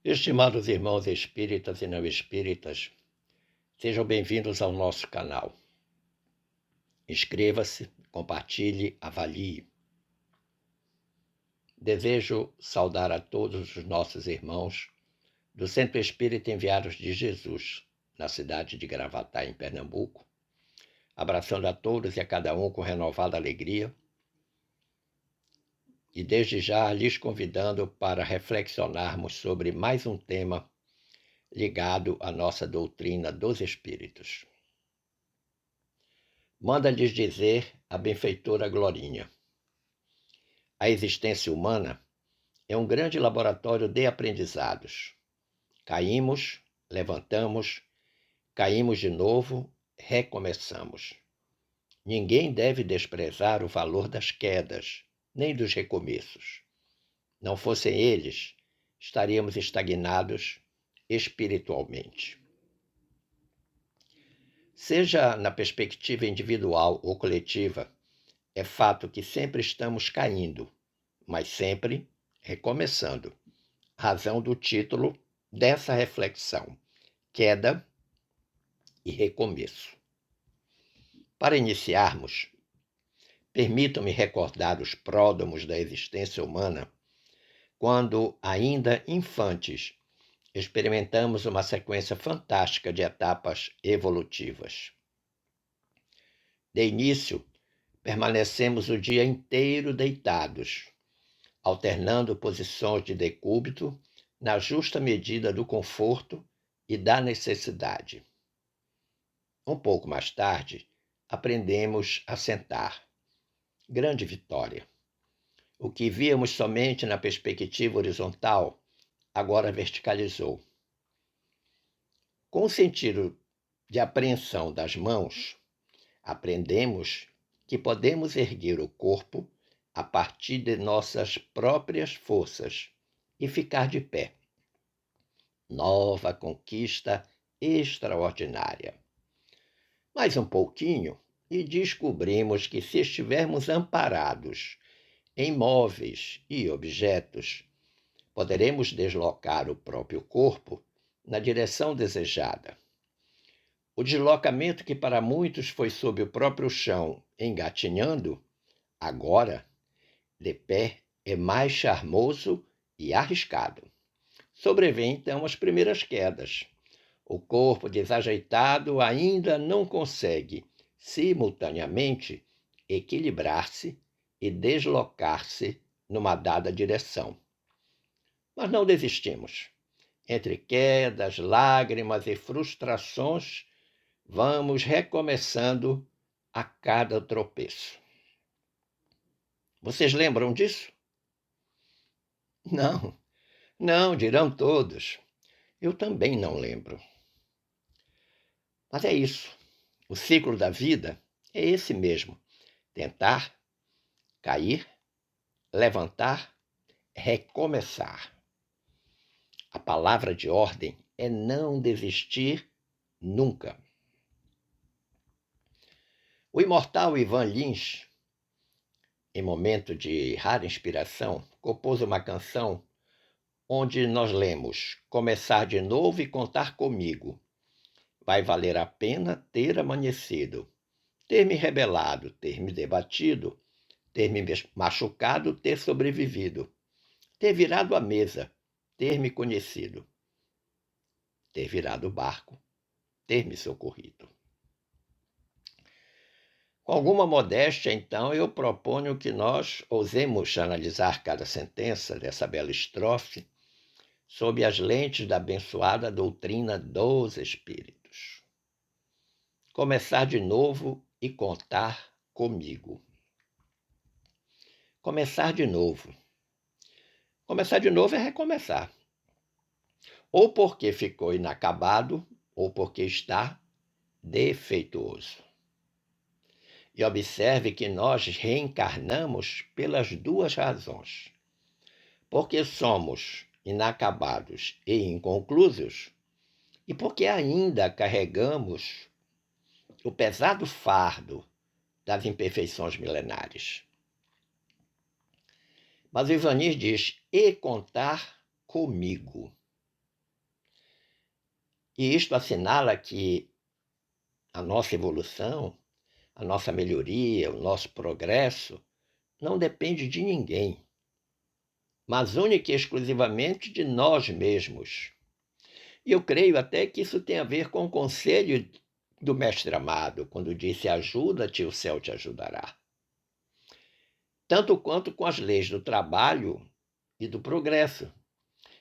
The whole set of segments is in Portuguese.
Estimados irmãos espíritas e não espíritas, sejam bem-vindos ao nosso canal. Inscreva-se, compartilhe, avalie. Desejo saudar a todos os nossos irmãos do Centro Espírita Enviados de Jesus, na cidade de Gravatá, em Pernambuco, abraçando a todos e a cada um com renovada alegria e desde já lhes convidando para reflexionarmos sobre mais um tema ligado à nossa doutrina dos Espíritos. Manda-lhes dizer a benfeitora Glorinha: a existência humana é um grande laboratório de aprendizados. Caímos, levantamos, caímos de novo, recomeçamos. Ninguém deve desprezar o valor das quedas, nem dos recomeços. Não fossem eles, estaríamos estagnados espiritualmente. Seja na perspectiva individual ou coletiva, é fato que sempre estamos caindo, mas sempre recomeçando. Razão do título dessa reflexão: queda e recomeço. Para iniciarmos, permitam-me recordar os pródromos da existência humana, quando, ainda infantes, experimentamos uma sequência fantástica de etapas evolutivas. De início, permanecemos o dia inteiro deitados, alternando posições de decúbito na justa medida do conforto e da necessidade. Um pouco mais tarde, aprendemos a sentar. Grande vitória. O que víamos somente na perspectiva horizontal, agora verticalizou. Com o sentido de apreensão das mãos, aprendemos que podemos erguer o corpo a partir de nossas próprias forças e ficar de pé. Nova conquista extraordinária. Mais um pouquinho e descobrimos que, se estivermos amparados em móveis e objetos, poderemos deslocar o próprio corpo na direção desejada. O deslocamento, que para muitos foi sob o próprio chão, engatinhando, agora, de pé, é mais charmoso e arriscado. Sobrevêm então as primeiras quedas. O corpo desajeitado ainda não consegue, simultaneamente, equilibrar-se e deslocar-se numa dada direção. Mas não desistimos. Entre quedas, lágrimas e frustrações, vamos recomeçando a cada tropeço. Vocês lembram disso? Não, dirão todos. Eu também não lembro. Mas é isso. O ciclo da vida é esse mesmo: tentar, cair, levantar, recomeçar. A palavra de ordem é não desistir nunca. O imortal Ivan Lins, em momento de rara inspiração, compôs uma canção onde nós lemos: começar de novo e contar comigo. Vai valer a pena ter amanhecido, ter me rebelado, ter me debatido, ter me machucado, ter sobrevivido, ter virado a mesa, ter me conhecido, ter virado o barco, ter me socorrido. Com alguma modéstia, então, eu proponho que nós ousemos analisar cada sentença dessa bela estrofe sob as lentes da abençoada doutrina dos Espíritos. Começar de novo e contar comigo. Começar de novo. Começar de novo é recomeçar. Ou porque ficou inacabado, ou porque está defeituoso. E observe que nós reencarnamos pelas duas razões. Porque somos inacabados e inconclusos, e porque ainda carregamos o pesado fardo das imperfeições milenares. Mas o Ivanir diz: e contar comigo. E isto assinala que a nossa evolução, a nossa melhoria, o nosso progresso não depende de ninguém, mas única e exclusivamente de nós mesmos. E eu creio até que isso tem a ver com o conselho do Mestre Amado, quando disse: ajuda-te, o céu te ajudará. Tanto quanto com as leis do trabalho e do progresso,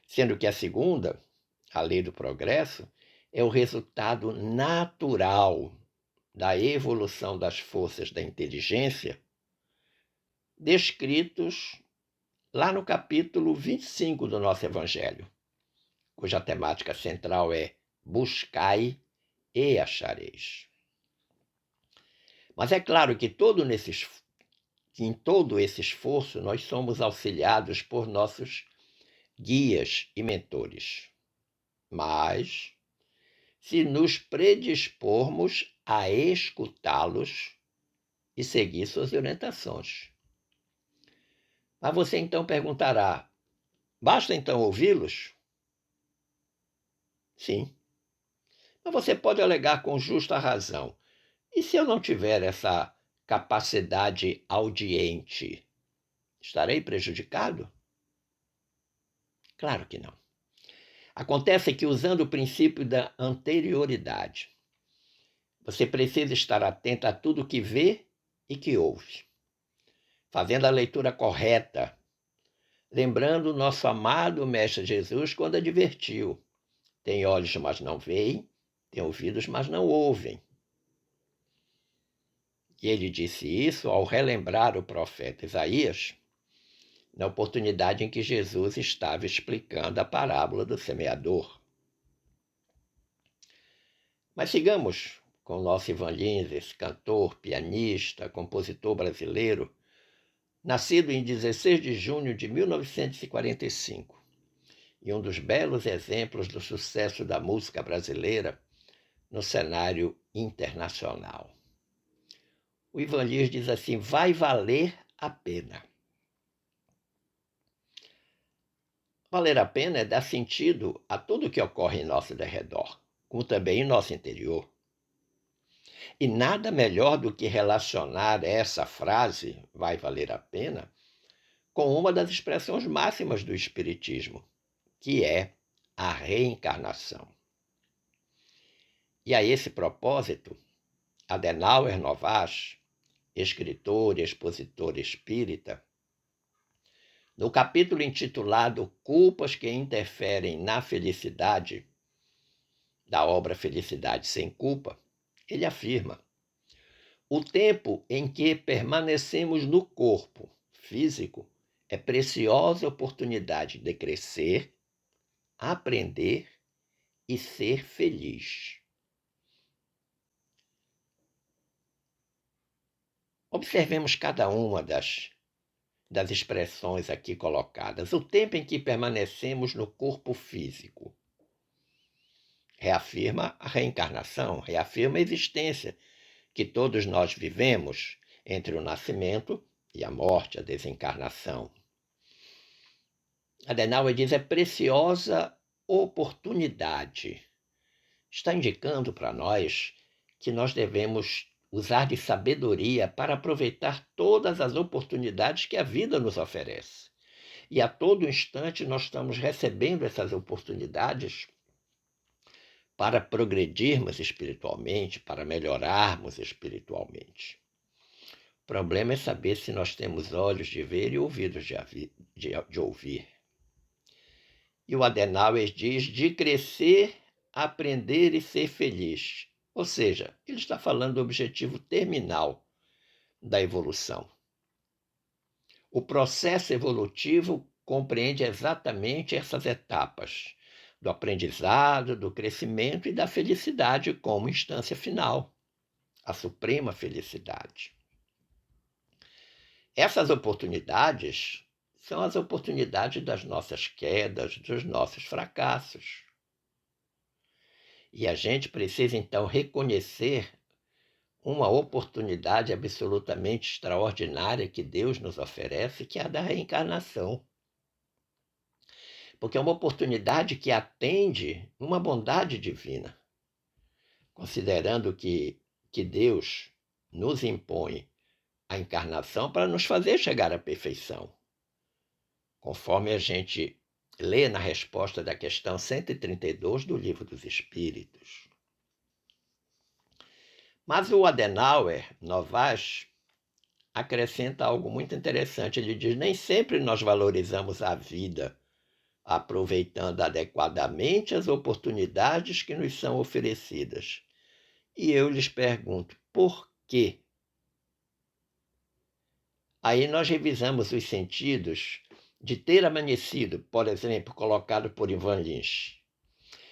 sendo que a segunda, a lei do progresso, é o resultado natural da evolução das forças da inteligência, descritos lá no capítulo 25 do nosso Evangelho, cuja temática central é buscai e achareis. Mas é claro que em todo esse esforço nós somos auxiliados por nossos guias e mentores. Mas, se nos predispormos a escutá-los e seguir suas orientações. Mas você então perguntará: basta então ouvi-los? Sim. Mas você pode alegar com justa razão: e se eu não tiver essa capacidade audiente, estarei prejudicado? Claro que não. Acontece que, usando o princípio da anterioridade, você precisa estar atento a tudo que vê e que ouve, fazendo a leitura correta, lembrando o nosso amado Mestre Jesus quando advertiu: tem olhos, mas não veem, tem ouvidos, mas não ouvem. E ele disse isso ao relembrar o profeta Isaías, na oportunidade em que Jesus estava explicando a parábola do semeador. Mas sigamos com o nosso Ivan Lins, esse cantor, pianista, compositor brasileiro, nascido em 16 de junho de 1945, e um dos belos exemplos do sucesso da música brasileira no cenário internacional. O Ivan Lins diz assim: vai valer a pena. Valer a pena é dar sentido a tudo que ocorre em nosso derredor, como também em nosso interior. E nada melhor do que relacionar essa frase, vai valer a pena, com uma das expressões máximas do Espiritismo, que é a reencarnação. E a esse propósito, Adenauer Novaes, escritor e expositor espírita, no capítulo intitulado Culpas que interferem na felicidade, da obra Felicidade sem Culpa, ele afirma: o tempo em que permanecemos no corpo físico é preciosa oportunidade de crescer, aprender e ser feliz. Observemos cada uma das expressões aqui colocadas. O tempo em que permanecemos no corpo físico reafirma a reencarnação, reafirma a existência que todos nós vivemos entre o nascimento e a morte, a desencarnação. Adenauer diz: é preciosa oportunidade. Está indicando para nós que nós devemos usar de sabedoria para aproveitar todas as oportunidades que a vida nos oferece. E a todo instante nós estamos recebendo essas oportunidades para progredirmos espiritualmente, para melhorarmos espiritualmente. O problema é saber se nós temos olhos de ver e ouvidos de ouvir. E o Adenauer diz: de crescer, aprender e ser feliz. Ou seja, ele está falando do objetivo terminal da evolução. O processo evolutivo compreende exatamente essas etapas do aprendizado, do crescimento e da felicidade como instância final, a suprema felicidade. Essas oportunidades são as oportunidades das nossas quedas, dos nossos fracassos. E a gente precisa, então, reconhecer uma oportunidade absolutamente extraordinária que Deus nos oferece, que é a da reencarnação. porque é uma oportunidade que atende uma bondade divina, considerando que Deus nos impõe a encarnação para nos fazer chegar à perfeição, conforme a gente lê na resposta da questão 132 do Livro dos Espíritos. Mas o Adenauer Novaes acrescenta algo muito interessante. Ele diz: nem sempre nós valorizamos a vida, aproveitando adequadamente as oportunidades que nos são oferecidas. E eu lhes pergunto, por quê? Aí nós revisamos os sentidos de ter amanhecido, por exemplo, colocado por Ivan Lins.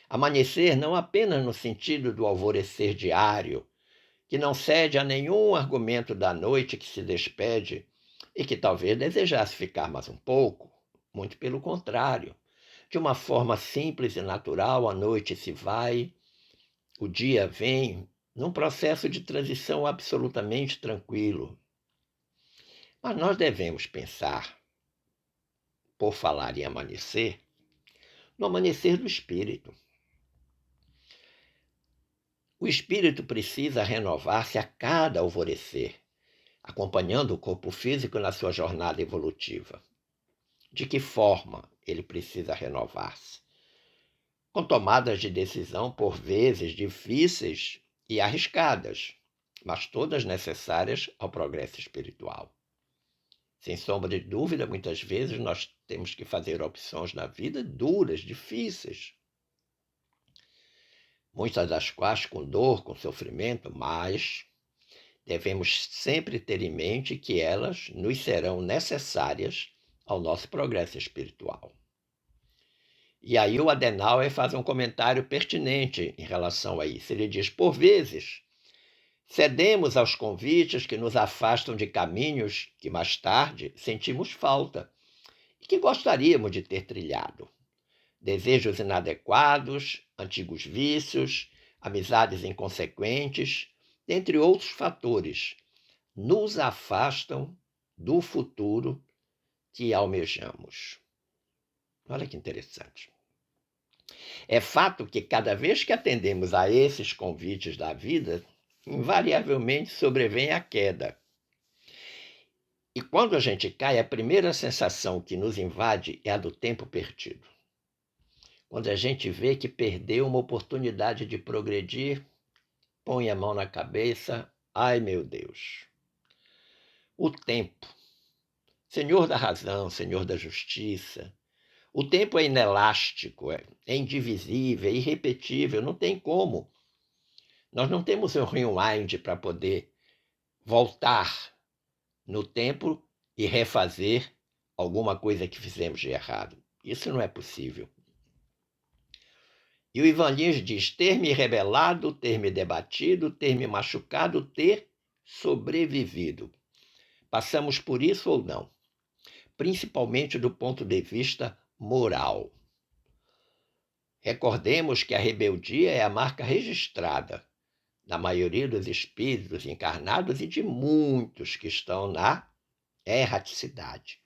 Amanhecer não apenas no sentido do alvorecer diário, que não cede a nenhum argumento da noite que se despede e que talvez desejasse ficar mais um pouco, muito pelo contrário. De uma forma simples e natural, a noite se vai, o dia vem, num processo de transição absolutamente tranquilo. Mas nós devemos pensar, por falar em amanhecer, no amanhecer do espírito. O espírito precisa renovar-se a cada alvorecer, acompanhando o corpo físico na sua jornada evolutiva. De que forma ele precisa renovar-se? Com tomadas de decisão por vezes difíceis e arriscadas, mas todas necessárias ao progresso espiritual. Sem sombra de dúvida, muitas vezes nós temos que fazer opções na vida duras, difíceis, muitas das quais com dor, com sofrimento, mas devemos sempre ter em mente que elas nos serão necessárias ao nosso progresso espiritual. E aí o Adenauer faz um comentário pertinente em relação a isso. Ele diz: por vezes, cedemos aos convites que nos afastam de caminhos que mais tarde sentimos falta e que gostaríamos de ter trilhado. Desejos inadequados, antigos vícios, amizades inconsequentes, dentre outros fatores, nos afastam do futuro que almejamos. Olha que interessante. É fato que cada vez que atendemos a esses convites da vida, invariavelmente sobrevém a queda. E quando a gente cai, a primeira sensação que nos invade é a do tempo perdido. Quando a gente vê que perdeu uma oportunidade de progredir, põe a mão na cabeça, ai meu Deus. O tempo, Senhor da razão, Senhor da justiça, o tempo é inelástico, é indivisível, é irrepetível, não tem como. Nós não temos um rewind para poder voltar no tempo e refazer alguma coisa que fizemos de errado. Isso não é possível. E o Ivan Lins diz: ter me rebelado, ter me debatido, ter me machucado, ter sobrevivido. Passamos por isso ou não? Principalmente do ponto de vista moral. Recordemos que a rebeldia é a marca registrada da maioria dos espíritos encarnados e de muitos que estão na erraticidade.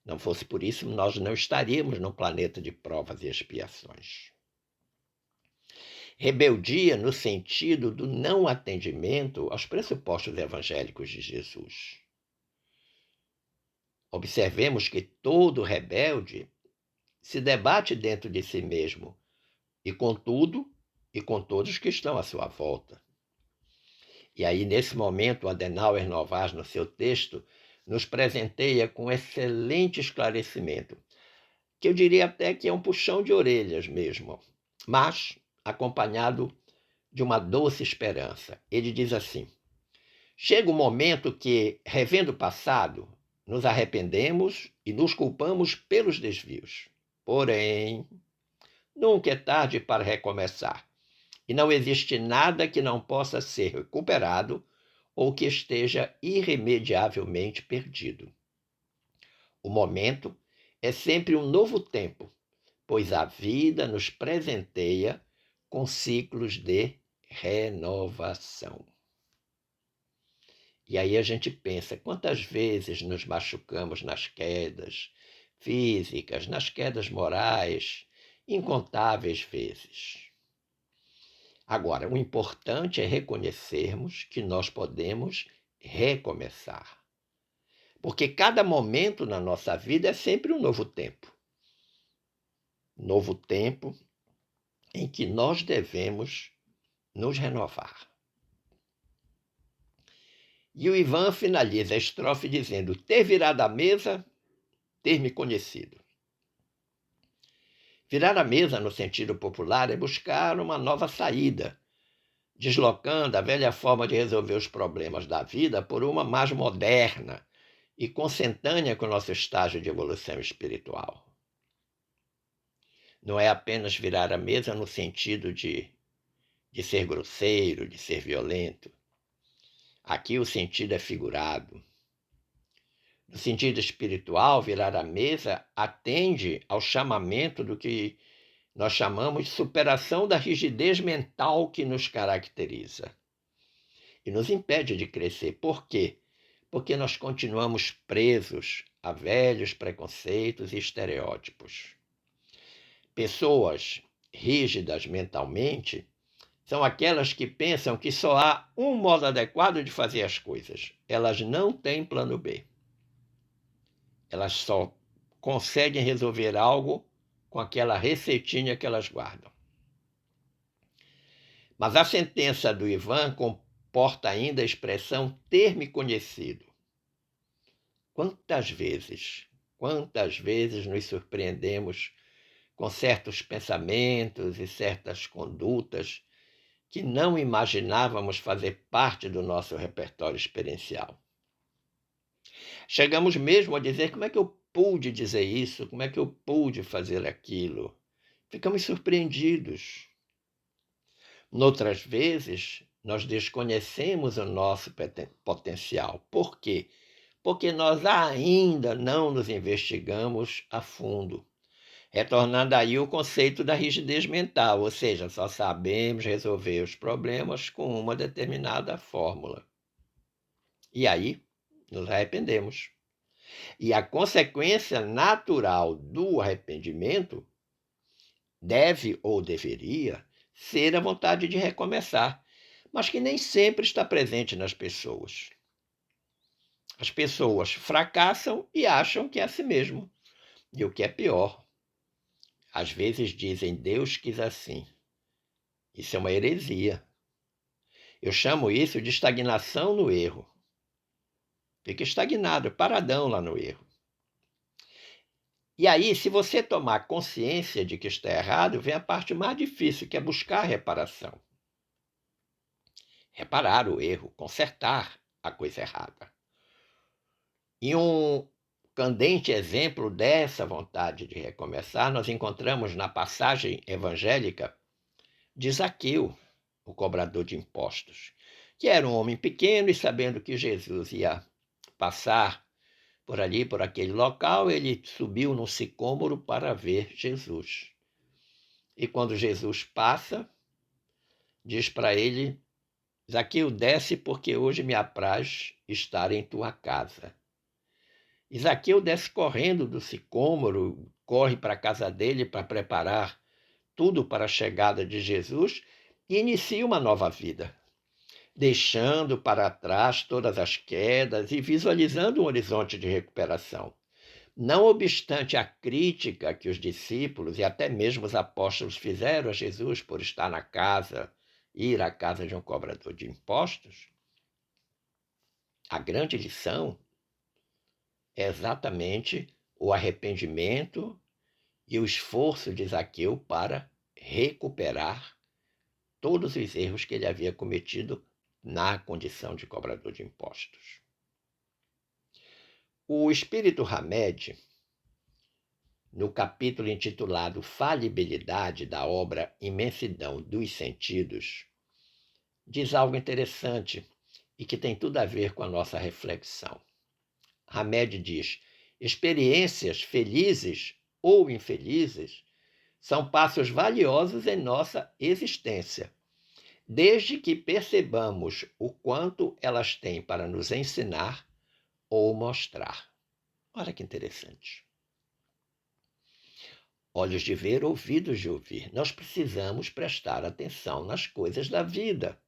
Não fosse por isso, nós não estaríamos no planeta de provas e expiações. Rebeldia no sentido do não atendimento aos pressupostos evangélicos de Jesus. Observemos que todo rebelde se debate dentro de si mesmo e com tudo e com todos que estão à sua volta. E aí, nesse momento, Adenauer Novaes, no seu texto, nos presenteia com excelente esclarecimento, que eu diria até que é um puxão de orelhas mesmo, mas acompanhado de uma doce esperança. Ele diz assim: chega um momento que, revendo o passado, nos arrependemos e nos culpamos pelos desvios. Porém, nunca é tarde para recomeçar, e não existe nada que não possa ser recuperado ou que esteja irremediavelmente perdido. O momento é sempre um novo tempo, pois a vida nos presenteia com ciclos de renovação. E aí a gente pensa, quantas vezes nos machucamos nas quedas, físicas, nas quedas morais, incontáveis vezes. Agora, o importante é reconhecermos que nós podemos recomeçar. Porque cada momento na nossa vida é sempre um novo tempo. Novo tempo em que nós devemos nos renovar. E o Ivan finaliza a estrofe dizendo: ter virado a mesa, ter me conhecido. Virar a mesa, no sentido popular, é buscar uma nova saída, deslocando a velha forma de resolver os problemas da vida por uma mais moderna e consentânea com o nosso estágio de evolução espiritual. Não é apenas virar a mesa no sentido de ser grosseiro, de ser violento. Aqui o sentido é figurado. No sentido espiritual, virar a mesa atende ao chamamento do que nós chamamos de superação da rigidez mental que nos caracteriza e nos impede de crescer. Por quê? Porque nós continuamos presos a velhos preconceitos e estereótipos. Pessoas rígidas mentalmente são aquelas que pensam que só há um modo adequado de fazer as coisas. Elas não têm plano B. Elas só conseguem resolver algo com aquela receitinha que elas guardam. Mas a sentença do Ivan comporta ainda a expressão ter me conhecido. Quantas vezes nos surpreendemos com certos pensamentos e certas condutas que não imaginávamos fazer parte do nosso repertório experiencial. Chegamos mesmo a dizer: como é que eu pude dizer isso? Como é que eu pude fazer aquilo? Ficamos surpreendidos. Noutras vezes, nós desconhecemos o nosso potencial. Por quê? Porque nós ainda não nos investigamos a fundo. Retornando aí o conceito da rigidez mental, ou seja, só sabemos resolver os problemas com uma determinada fórmula. E aí, nos arrependemos. E a consequência natural do arrependimento deve ou deveria ser a vontade de recomeçar, mas que nem sempre está presente nas pessoas. As pessoas fracassam e acham que é assim mesmo. E o que é pior, às vezes dizem: Deus quis assim. Isso é uma heresia. Eu chamo isso de estagnação no erro. Fica estagnado, paradão lá no erro. E aí, se você tomar consciência de que está errado, vem a parte mais difícil, que é buscar a reparação. Reparar o erro, consertar a coisa errada. E um candente exemplo dessa vontade de recomeçar, nós encontramos na passagem evangélica de Zaqueu, o cobrador de impostos, que era um homem pequeno e, sabendo que Jesus ia passar por ali, por aquele local, ele subiu no sicômoro para ver Jesus. E quando Jesus passa, diz para ele: Zaqueu, desce, porque hoje me apraz estar em tua casa. E Zaqueu desce correndo do sicômoro, corre para a casa dele para preparar tudo para a chegada de Jesus e inicia uma nova vida, deixando para trás todas as quedas e visualizando um horizonte de recuperação. Não obstante a crítica que os discípulos e até mesmo os apóstolos fizeram a Jesus por estar ir à casa de um cobrador de impostos, a grande lição é exatamente o arrependimento e o esforço de Zaqueu para recuperar todos os erros que ele havia cometido na condição de cobrador de impostos. O espírito Hamed, no capítulo intitulado Falibilidade da obra Imensidão dos Sentidos, diz algo interessante e que tem tudo a ver com a nossa reflexão. Hamed diz: experiências felizes ou infelizes são passos valiosos em nossa existência, desde que percebamos o quanto elas têm para nos ensinar ou mostrar. Olha que interessante. olhos de ver, ouvidos de ouvir. Nós precisamos prestar atenção nas coisas da vida.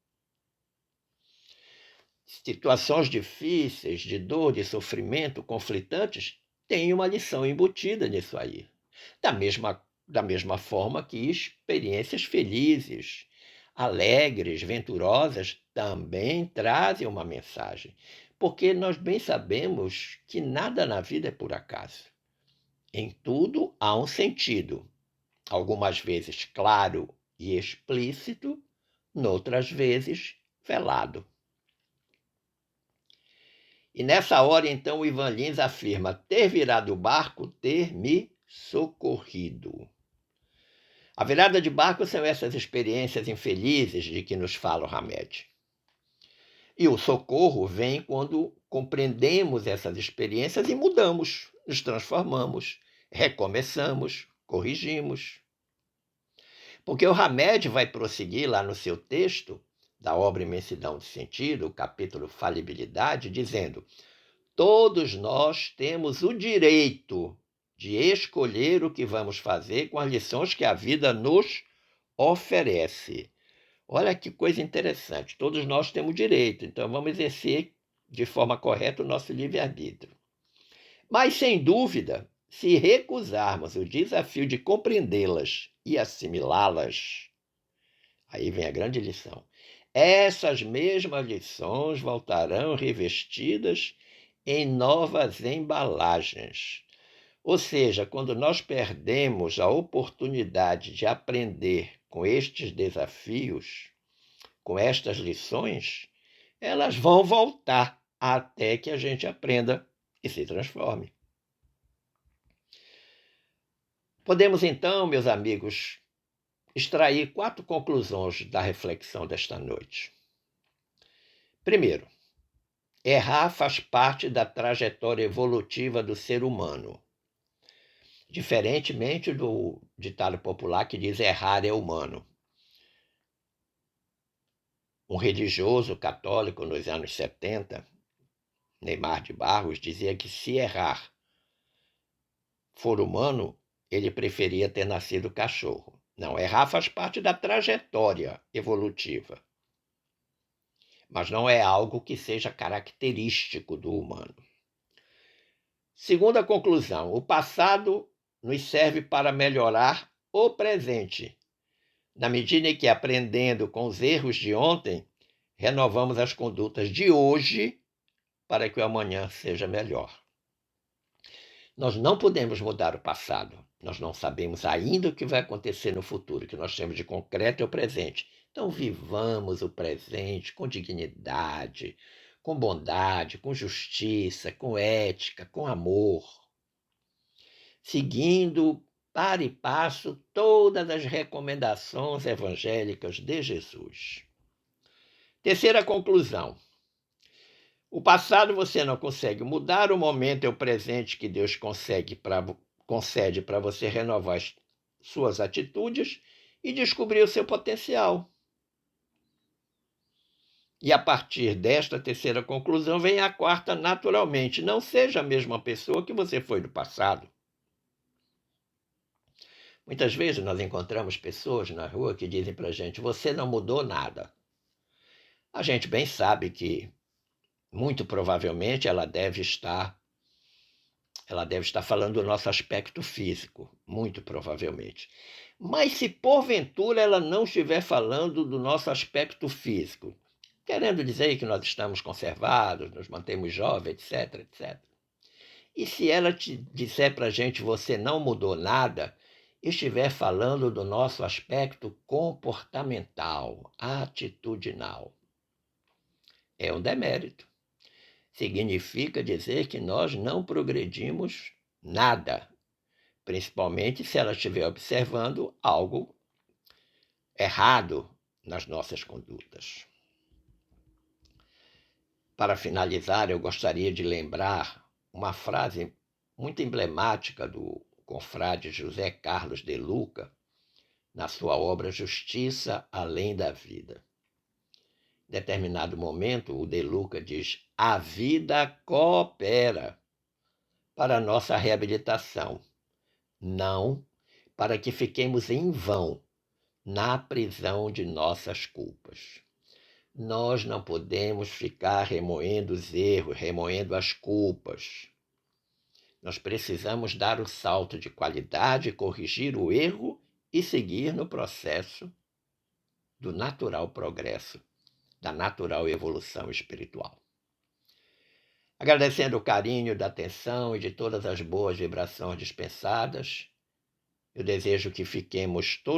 Situações difíceis, de dor, de sofrimento, conflitantes, têm uma lição embutida nisso aí. Da mesma forma que experiências felizes, alegres, venturosas, também trazem uma mensagem. Porque nós bem sabemos que nada na vida é por acaso. Em tudo há um sentido, algumas vezes claro e explícito, noutras vezes velado. E nessa hora, então, o Ivan Lins afirma ter virado o barco, ter me socorrido. A virada de barco são essas experiências infelizes de que nos fala o Hamed. E o socorro vem quando compreendemos essas experiências e mudamos, nos transformamos, recomeçamos, corrigimos. Porque o Hamed vai prosseguir lá no seu texto da obra Imensidão de Sentido, o capítulo Falibilidade, dizendo: todos nós temos o direito de escolher o que vamos fazer com as lições que a vida nos oferece. Olha que coisa interessante, todos nós temos direito, então vamos exercer de forma correta o nosso livre-arbítrio. Mas, sem dúvida, se recusarmos o desafio de compreendê-las e assimilá-las, aí vem a grande lição, essas mesmas lições voltarão revestidas em novas embalagens. Ou seja, quando nós perdemos a oportunidade de aprender com estes desafios, com estas lições, elas vão voltar até que a gente aprenda e se transforme. Podemos então, meus amigos, extrair 4 conclusões da reflexão desta noite. Primeiro, errar faz parte da trajetória evolutiva do ser humano. Diferentemente do ditado popular que diz errar é humano. Um religioso católico nos anos 70, Neymar de Barros, dizia que se errar for humano, ele preferia ter nascido cachorro. Não, errar faz parte da trajetória evolutiva, mas não é algo que seja característico do humano. Segunda conclusão, o passado nos serve para melhorar o presente. Na medida em que, aprendendo com os erros de ontem, renovamos as condutas de hoje para que o amanhã seja melhor. Nós não podemos mudar o passado. Nós não sabemos ainda o que vai acontecer no futuro. O que nós temos de concreto é o presente. Então, vivamos o presente com dignidade, com bondade, com justiça, com ética, com amor, seguindo para e passo todas as recomendações evangélicas de Jesus. Terceira conclusão. O passado você não consegue mudar, o momento é o presente que Deus concede para você renovar as suas atitudes e descobrir o seu potencial. E a partir desta terceira conclusão vem a quarta naturalmente. Não seja a mesma pessoa que você foi no passado. Muitas vezes nós encontramos pessoas na rua que dizem para a gente: você não mudou nada. A gente bem sabe que, muito provavelmente, ela deve estar falando do nosso aspecto físico, muito provavelmente. Mas se porventura ela não estiver falando do nosso aspecto físico, querendo dizer que nós estamos conservados, nos mantemos jovens, etc, etc. E se ela te disser para a gente: você não mudou nada, estiver falando do nosso aspecto comportamental, atitudinal, é um demérito. Significa dizer que nós não progredimos nada, principalmente se ela estiver observando algo errado nas nossas condutas. Para finalizar, eu gostaria de lembrar uma frase muito emblemática do confrade José Carlos de Luca, na sua obra Justiça Além da Vida. Em determinado momento, o De Luca diz: a vida coopera para a nossa reabilitação, não para que fiquemos em vão na prisão de nossas culpas. Nós não podemos ficar remoendo os erros, remoendo as culpas. Nós precisamos dar o salto de qualidade, corrigir o erro e seguir no processo do natural progresso, da natural evolução espiritual. Agradecendo o carinho da atenção e de todas as boas vibrações dispensadas, eu desejo que fiquemos todos